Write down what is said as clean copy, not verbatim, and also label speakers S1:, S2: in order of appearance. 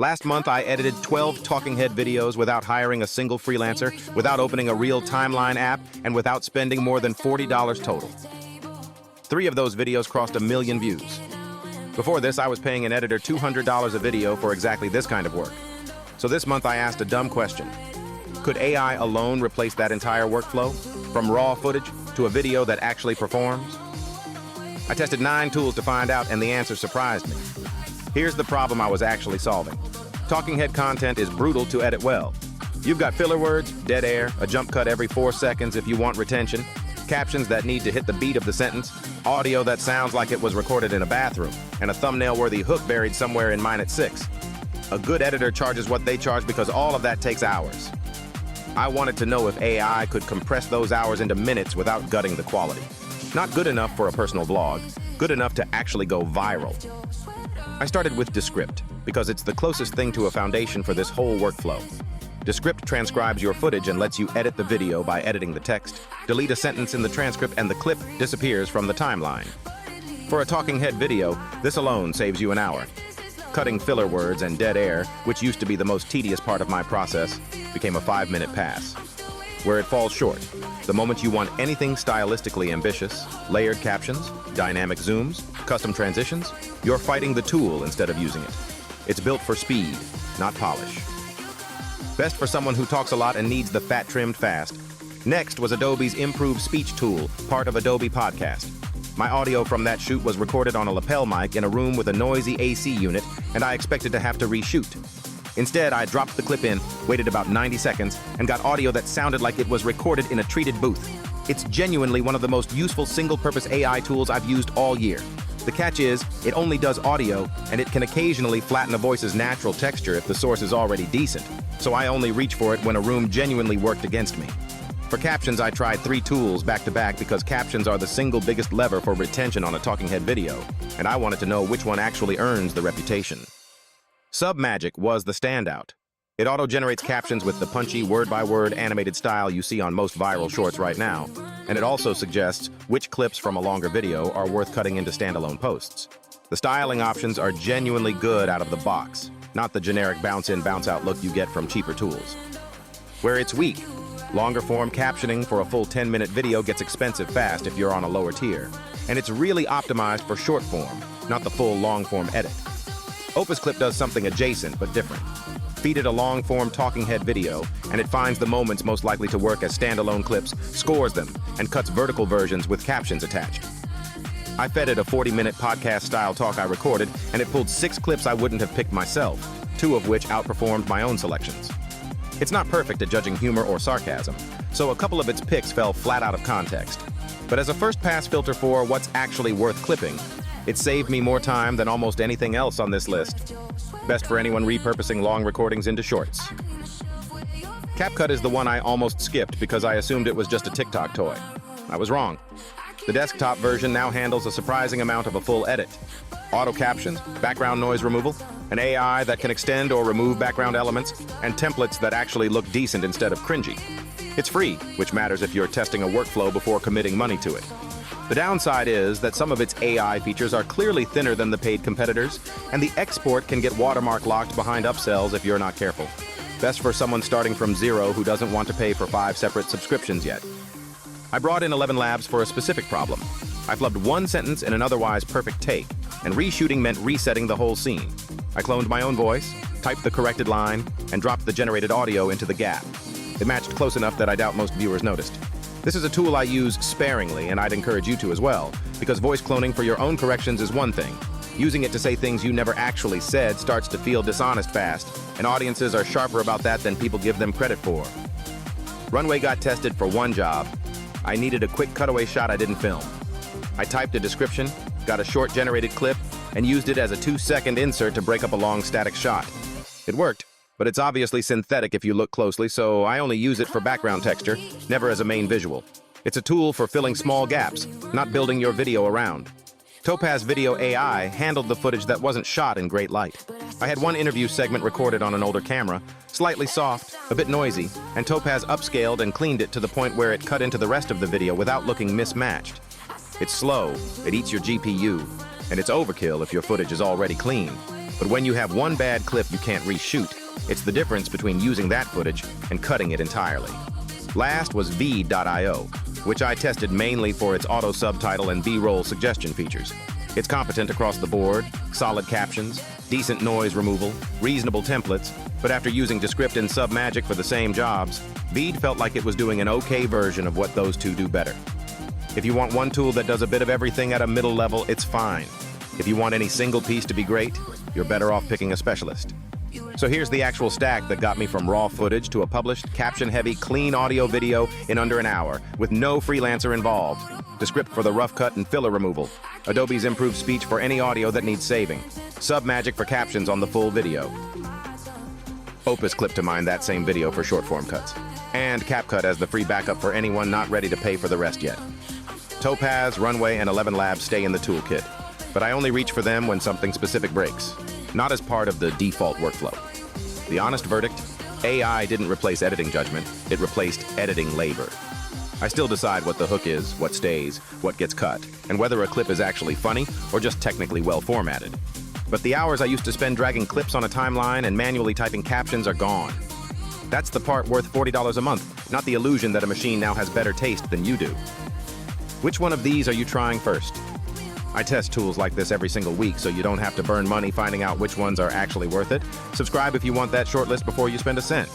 S1: Last month, I edited 12 talking head videos without hiring a single freelancer, without opening a real timeline app, and without spending more than $40 total. 3 of those videos crossed 1 million views. Before this, I was paying an editor $200 a video for exactly this kind of work. So this month, I asked a dumb question. Could AI alone replace that entire workflow? From raw footage to a video that actually performs? I tested 9 tools to find out, and the answer surprised me. Here's the problem I was actually solving. Talking head content is brutal to edit well. You've got filler words, dead air, a jump cut every 4 seconds if you want retention, captions that need to hit the beat of the sentence, audio that sounds like it was recorded in a bathroom, and a thumbnail-worthy hook buried somewhere in Minute 6. A good editor charges what they charge because all of that takes hours. I wanted to know if AI could compress those hours into minutes without gutting the quality. Not good enough for a personal blog, good enough to actually go viral. I started with Descript because it's the closest thing to a foundation for this whole workflow. Descript transcribes your footage and lets you edit the video by editing the text, delete a sentence in the transcript, and the clip disappears from the timeline. For a talking head video, this alone saves you an hour. Cutting filler words and dead air, which used to be the most tedious part of my process, became a 5-minute pass. Where it falls short, the moment you want anything stylistically ambitious, layered captions, dynamic zooms, custom transitions, you're fighting the tool instead of using it. It's built for speed, not polish. Best for someone who talks a lot and needs the fat trimmed fast. Next was Adobe's improved speech tool, part of Adobe Podcast. My audio from that shoot was recorded on a lapel mic in a room with a noisy AC unit, and I expected to have to reshoot. Instead, I dropped the clip in, waited about 90 seconds, and got audio that sounded like it was recorded in a treated booth. It's genuinely one of the most useful single-purpose AI tools I've used all year. The catch is, it only does audio, and it can occasionally flatten a voice's natural texture if the source is already decent, so I only reach for it when a room genuinely worked against me. For captions, I tried 3 tools back-to-back because captions are the single biggest lever for retention on a talking head video, and I wanted to know which one actually earns the reputation. Submagic was the standout. It auto-generates captions with the punchy, word-by-word animated style you see on most viral shorts right now, and it also suggests which clips from a longer video are worth cutting into standalone posts. The styling options are genuinely good out of the box, not the generic bounce-in, bounce-out look you get from cheaper tools. Where it's weak, longer-form captioning for a full 10-minute video gets expensive fast if you're on a lower tier, and it's really optimized for short-form, not the full long-form edit. Opus Clip does something adjacent but different. Feed it a long-form talking head video, and it finds the moments most likely to work as standalone clips, scores them, and cuts vertical versions with captions attached. I fed it a 40-minute podcast-style talk I recorded, and it pulled 6 clips I wouldn't have picked myself, 2 of which outperformed my own selections. It's not perfect at judging humor or sarcasm, so a couple of its picks fell flat out of context. But as a first-pass filter for what's actually worth clipping, it saved me more time than almost anything else on this list. Best for anyone repurposing long recordings into shorts. CapCut is the one I almost skipped because I assumed it was just a TikTok toy. I was wrong. The desktop version now handles a surprising amount of a full edit. Auto captions, background noise removal, an AI that can extend or remove background elements, and templates that actually look decent instead of cringy. It's free, which matters if you're testing a workflow before committing money to it. The downside is that some of its AI features are clearly thinner than the paid competitors, and the export can get watermark locked behind upsells if you're not careful. Best for someone starting from zero who doesn't want to pay for 5 separate subscriptions yet. I brought in 11 Labs for a specific problem. I flubbed one sentence in an otherwise perfect take, and reshooting meant resetting the whole scene. I cloned my own voice, typed the corrected line, and dropped the generated audio into the gap. It matched close enough that I doubt most viewers noticed. This is a tool I use sparingly, and I'd encourage you to as well, because voice cloning for your own corrections is one thing. Using it to say things you never actually said starts to feel dishonest fast, and audiences are sharper about that than people give them credit for. Runway got tested for one job. I needed a quick cutaway shot I didn't film. I typed a description, got a short generated clip, and used it as a 2-second insert to break up a long static shot. It worked. But it's obviously synthetic if you look closely, so I only use it for background texture, never as a main visual. It's a tool for filling small gaps, not building your video around. Topaz Video AI handled the footage that wasn't shot in great light. I had one interview segment recorded on an older camera, slightly soft, a bit noisy, and Topaz upscaled and cleaned it to the point where it cut into the rest of the video without looking mismatched. It's slow, it eats your GPU, and it's overkill if your footage is already clean. But when you have one bad clip you can't reshoot, it's the difference between using that footage and cutting it entirely. Last was Veed.io, which I tested mainly for its auto subtitle and B-roll suggestion features. It's competent across the board, solid captions, decent noise removal, reasonable templates, but after using Descript and Submagic for the same jobs, Veed felt like it was doing an okay version of what those two do better. If you want one tool that does a bit of everything at a middle level, it's fine. If you want any single piece to be great, you're better off picking a specialist. So here's the actual stack that got me from raw footage to a published, caption-heavy, clean audio video in under an hour, with no freelancer involved. Descript for the rough cut and filler removal. Adobe's improved speech for any audio that needs saving. Submagic for captions on the full video. Opus Clip to mine that same video for short-form cuts. And CapCut as the free backup for anyone not ready to pay for the rest yet. Topaz, Runway, and 11 Labs stay in the toolkit, but I only reach for them when something specific breaks, not as part of the default workflow. The honest verdict, AI didn't replace editing judgment, it replaced editing labor. I still decide what the hook is, what stays, what gets cut, and whether a clip is actually funny or just technically well formatted. But the hours I used to spend dragging clips on a timeline and manually typing captions are gone. That's the part worth $40 a month, not the illusion that a machine now has better taste than you do. Which one of these are you trying first? I test tools like this every single week, so you don't have to burn money finding out which ones are actually worth it. Subscribe if you want that short list before you spend a cent.